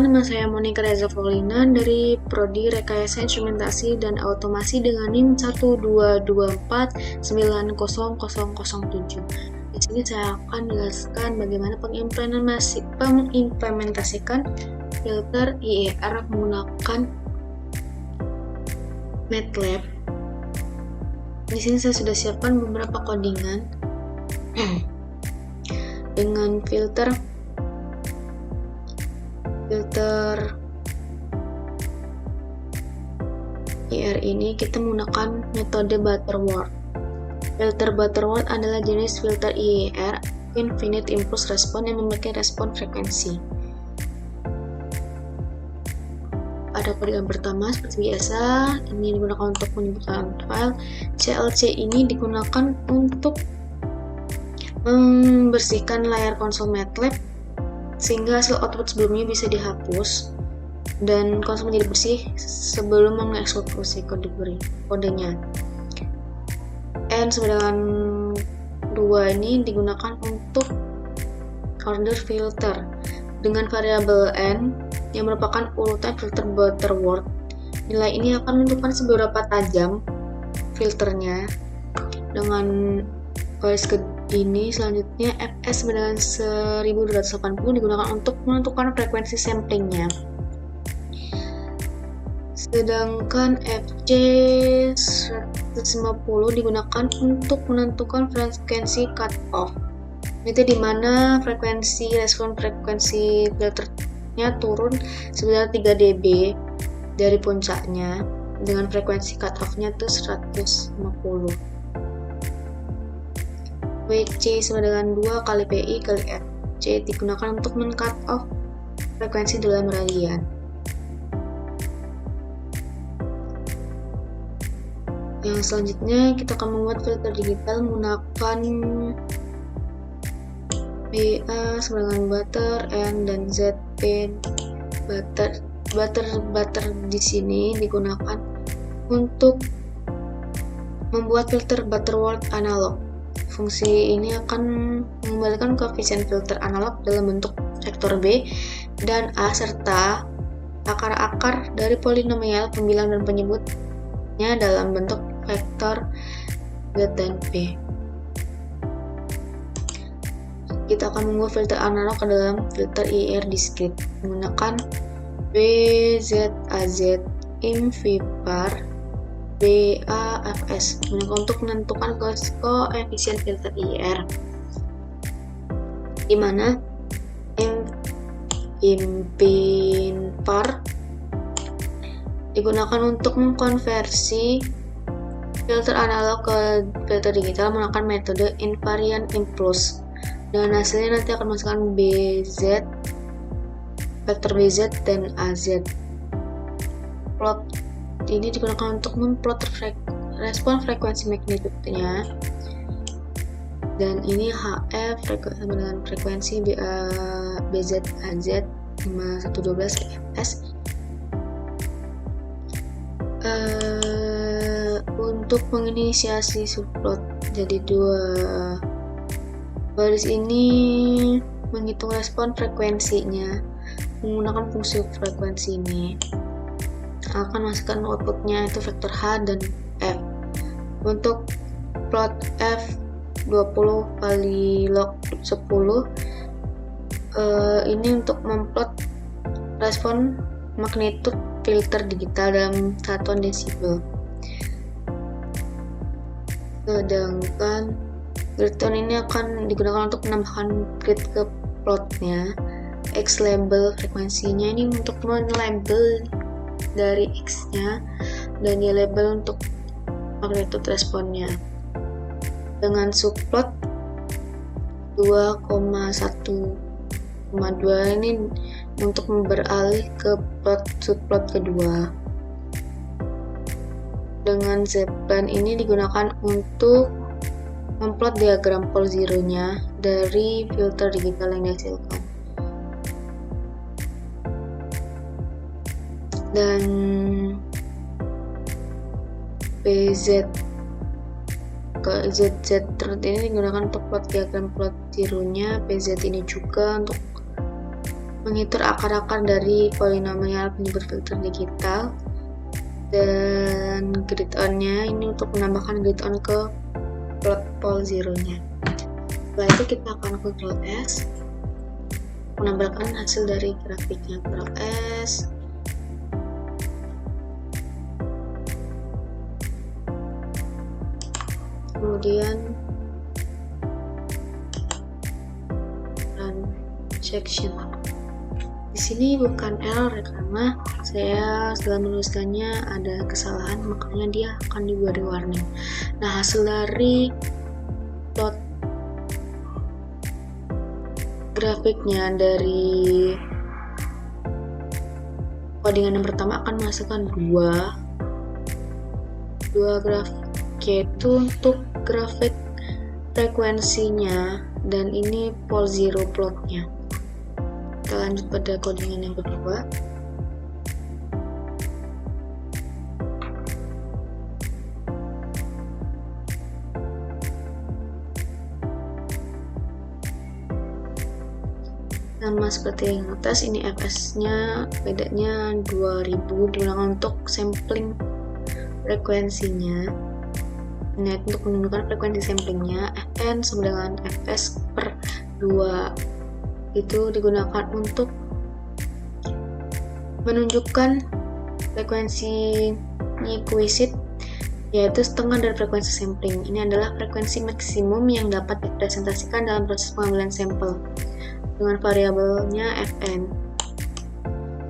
nama saya Monica Reza Paulina dari Prodi Rekayasa Instrumentasi dan Automasi dengan NIM 122490007. Di sini saya akan menjelaskan bagaimana mengimplementasikan filter IER menggunakan MATLAB. Di sini saya sudah siapkan beberapa codingan dengan filter IR ini kita menggunakan metode Butterworth. Filter Butterworth adalah jenis filter IER Infinite Impulse Response yang memiliki respon frekuensi. Pada codingan pertama seperti biasa, ini digunakan untuk menyebutkan file. CLC ini digunakan untuk membersihkan layar konsol MATLAB sehingga hasil output sebelumnya bisa dihapus dan konsol menjadi bersih sebelum mengeksekusi kodenya. N sama dengan 2 ini digunakan untuk order filter dengan variabel N yang merupakan urutan filter Butterworth. Nilai ini akan menentukan seberapa tajam filternya. Dengan garis ini selanjutnya Fs sama dengan 1280 digunakan untuk menentukan frekuensi samplingnya. Sedangkan Fc 150 digunakan untuk menentukan frekuensi cutoff. Itu dimana respon frekuensi filternya turun sekitar 3 dB dari puncaknya dengan frekuensi cutoff-nya itu 150. WC sama dengan 2 kali PI kali FC digunakan untuk men-cut off frekuensi dalam radian. Yang selanjutnya kita akan membuat filter digital menggunakan BA sama dengan butter, N dan Z pin. Butter di sini digunakan untuk membuat filter Butterworth analog. Fungsi ini akan mengembalikan koefisien filter analog dalam bentuk vektor B dan A serta akar-akar dari polinomial pembilang dan penyebutnya dalam bentuk vektor Z dan P. Kita akan membuat filter analog ke dalam filter IR discrete menggunakan BZAZ IMVIPAR BAFS untuk menentukan koefisien filter IR, di mana IMVIPAR digunakan untuk mengkonversi filter analog ke filter digital menggunakan metode invariant impulse, dan hasilnya nanti akan masukkan BZ, vektor BZ dan AZ. Plot ini digunakan untuk memplot respon frekuensi magnitude-nya, dan ini HF sama dengan frekuensi BZ AZ 5112 fs. Untuk menginisiasi subplot jadi 2 garis ini menghitung respon frekuensinya menggunakan fungsi frekuensi ini. Akan masukkan outputnya itu vektor H dan F. Untuk plot F 20 kali log 10 ini untuk memplot respon magnitude filter digital dalam satuan desibel. Sedangkan grid tone ini akan digunakan untuk menambahkan grid ke plotnya. X label frekuensinya ini untuk men-label dari X-nya, dan Y label untuk magnitude responnya. Dengan subplot 2,1,2 ini untuk beralih ke subplot kedua. Dengan Z-plan ini digunakan untuk memplot diagram pole zero-nya dari filter digital yang dihasilkan. Dan PZ ke ZZ ini digunakan untuk plot diagram plot zero-nya. PZ ini juga untuk mengatur akar-akar dari polinomial penyebut filter digital, dan grid on-nya ini untuk menambahkan grid on ke plot pol zero-nya. Setelah itu kita akan Ctrl S, menambahkan hasil dari grafiknya. Ctrl S, kemudian run section. Di sini bukan error karena saya setelah menuliskannya ada kesalahan, makanya dia akan diberi warning. Nah, hasil dari plot grafiknya dari codingan yang pertama akan menghasilkan dua grafik, yaitu untuk grafik frekuensinya dan ini pol zero plotnya. Kita lanjut pada codingan yang kedua. Sama seperti yang atas, ini fs-nya bedanya 2000 digunakan untuk sampling frekuensinya. Nah, untuk menunjukkan frekuensi samplingnya, fn sama dengan fs per 2 itu digunakan untuk menunjukkan frekuensi kuisit, yaitu setengah dari frekuensi sampling. Ini adalah frekuensi maksimum yang dapat dipresentasikan dalam proses pengambilan sampel dengan variabelnya fn.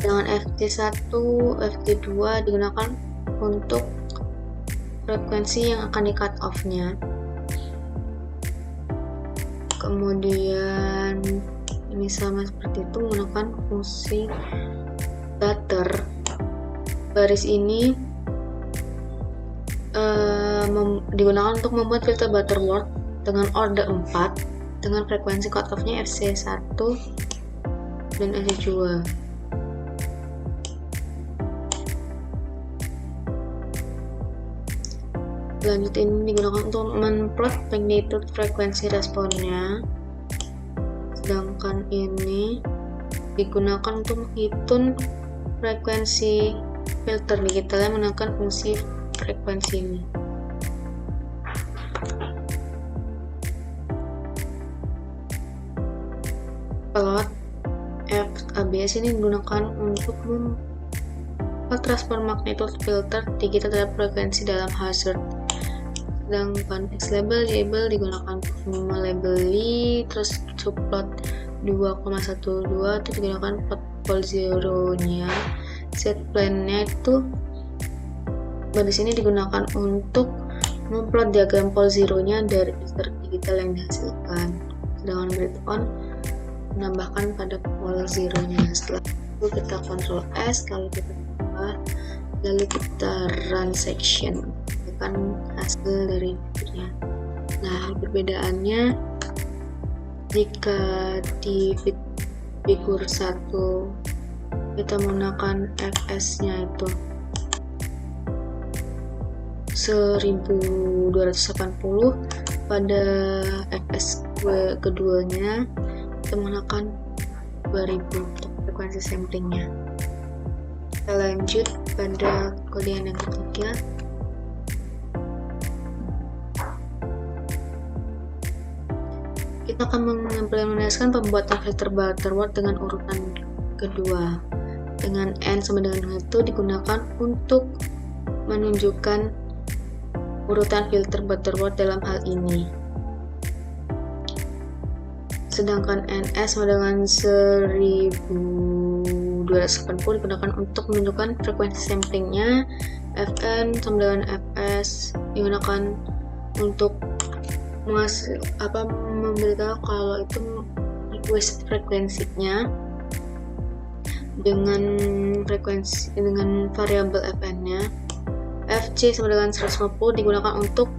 Dengan fc1, fc2 digunakan untuk frekuensi yang akan di cut off-nya. Kemudian ini sama seperti itu menggunakan fungsi butter. Baris ini digunakan untuk membuat filter Butterworth dengan order 4 dengan frekuensi cut off-nya fc1 dan fc2. Lanjut, ini digunakan untuk menplot magnitude frekuensi responnya, sedangkan ini digunakan untuk menghitung frekuensi filter digitalnya menggunakan fungsi frekuensi ini. Plot FABS ini digunakan untuk membuat transform magnitude filter digital terhadap frekuensi dalam hazard. Sedangkan X-label, Y-label digunakan untuk melabeli, terus subplot 2,12 itu digunakan plot pol zero-nya. Set plan-nya itu baris ini digunakan untuk memplot diagram pol zero-nya dari filter digital yang dihasilkan. Sedangkan grid on menambahkan pada pol zero-nya. Setelah itu kita Ctrl S, lalu kita tambah, lalu kita run section, kan hasil dari fiturnya. Nah, perbedaannya jika di figur 1 kita menggunakan fs-nya itu 1280, pada fs keduanya kita menggunakan 2000 untuk frekuensi samplingnya. Kita lanjut pada kodian yang ketiga. Kita akan mengimplementasikan pembuatan filter Butterworth dengan urutan kedua. Dengan n sama dengan 1 digunakan untuk menunjukkan urutan filter Butterworth dalam hal ini. Sedangkan ns sama dengan 1280 digunakan untuk menunjukkan frekuensi samplingnya. fn sama dengan fs digunakan untuk memberitahu kalau itu request frekuensinya dengan variabel fn-nya. fc sama dengan 150 digunakan untuk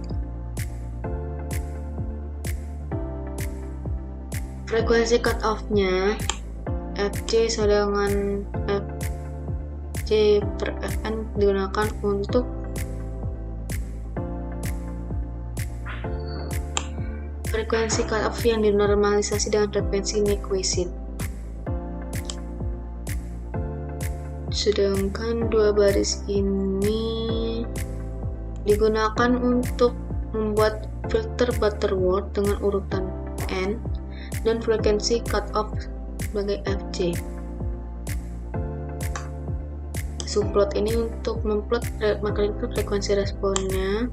frekuensi cut off-nya. fc sama dengan fc per fn digunakan untuk frekuensi cut off yang dinormalisasi dengan frekuensi Nyquist. Sedangkan dua baris ini digunakan untuk membuat filter Butterworth dengan urutan N dan frekuensi cutoff sebagai Fj. Subplot ini untuk memplot frekuensi responnya.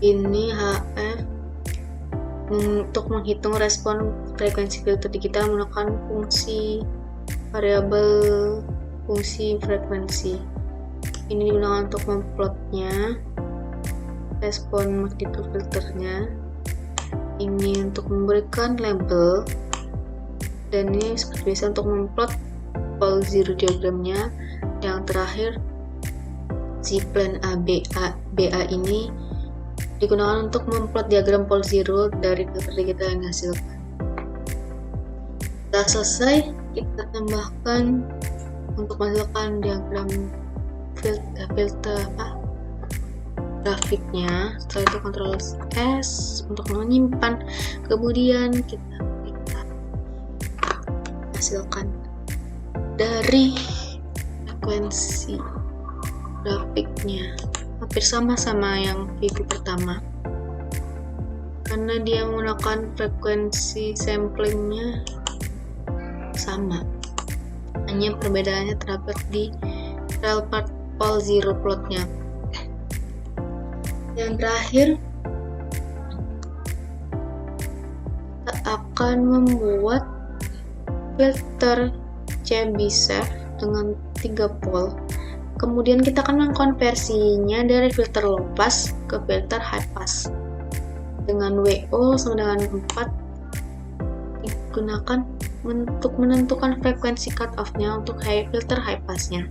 Ini HF untuk menghitung respon frekuensi filter digital menggunakan fungsi variabel fungsi frekuensi. Ini digunakan untuk memplotnya respon magnitude filternya. Ini untuk memberikan label, dan ini seperti biasa untuk memplot pole zero diagramnya. Yang terakhir si plan BA ini digunakan untuk memplot diagram pole zero dari filter digital yang dihasilkan. Setelah selesai, kita tambahkan untuk menghasilkan diagram filter grafiknya. Setelah itu Ctrl S untuk menyimpan, kemudian kita hasilkan dari frekuensi grafiknya. Hampir sama yang figur pertama, karena dia menggunakan frekuensi samplingnya sama, hanya perbedaannya terdapat di real part pole zero plotnya. Yang terakhir, kita akan membuat filter Chebyshev dengan 3 pole. Kemudian kita akan mengkonversinya dari filter low pass ke filter high pass dengan WO sama dengan 4 digunakan untuk menentukan frekuensi cutoff-nya untuk filter high pass-nya.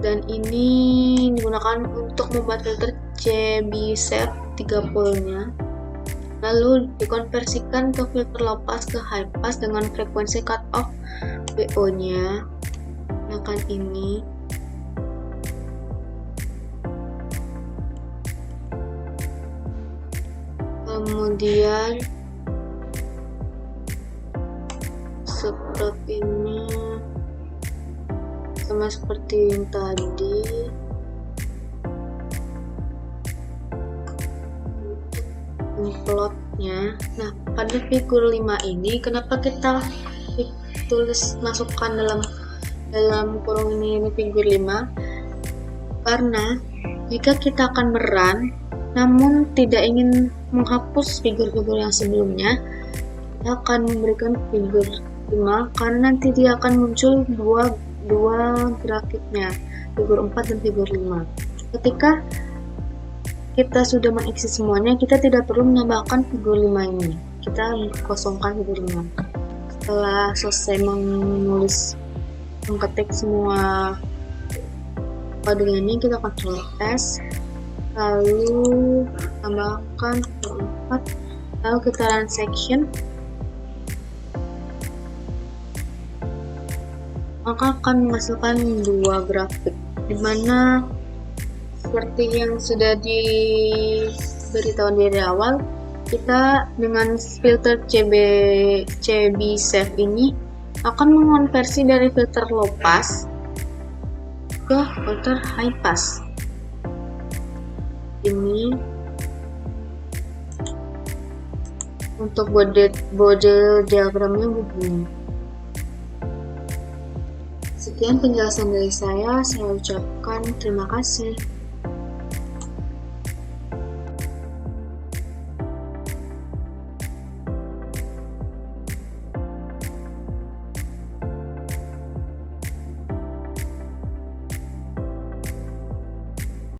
Dan ini digunakan untuk membuat filter Chebyshev 3 pole-nya, lalu dikonversikan ke filter low pass ke high pass dengan frekuensi cutoff WO-nya. Gunakan ini. Kemudian seperti ini, sama seperti yang tadi. Plotnya. Nah, pada figur 5 ini kenapa kita masukkan dalam kurung ini figur 5? Karena jika kita akan merun namun tidak ingin menghapus figur-figur yang sebelumnya, kita akan memberikan figur 5 karena nanti dia akan muncul dua grafiknya, figur 4 dan figur 5. Ketika kita sudah mengisi semuanya, kita tidak perlu menambahkan figur 5 ini. Kita kosongkan figur 5. Setelah selesai mengetik semua kode ini, kita Ctrl S, lalu tambahkan figur 4, lalu kita run section, maka akan menghasilkan 2 grafik, dimana seperti yang sudah diberitahu dari awal, kita dengan filter Chebyshev ini akan mengonversi dari filter low pass ke filter high pass. Ini untuk bode diagramnya begini. Sekian penjelasan dari saya ucapkan terima kasih.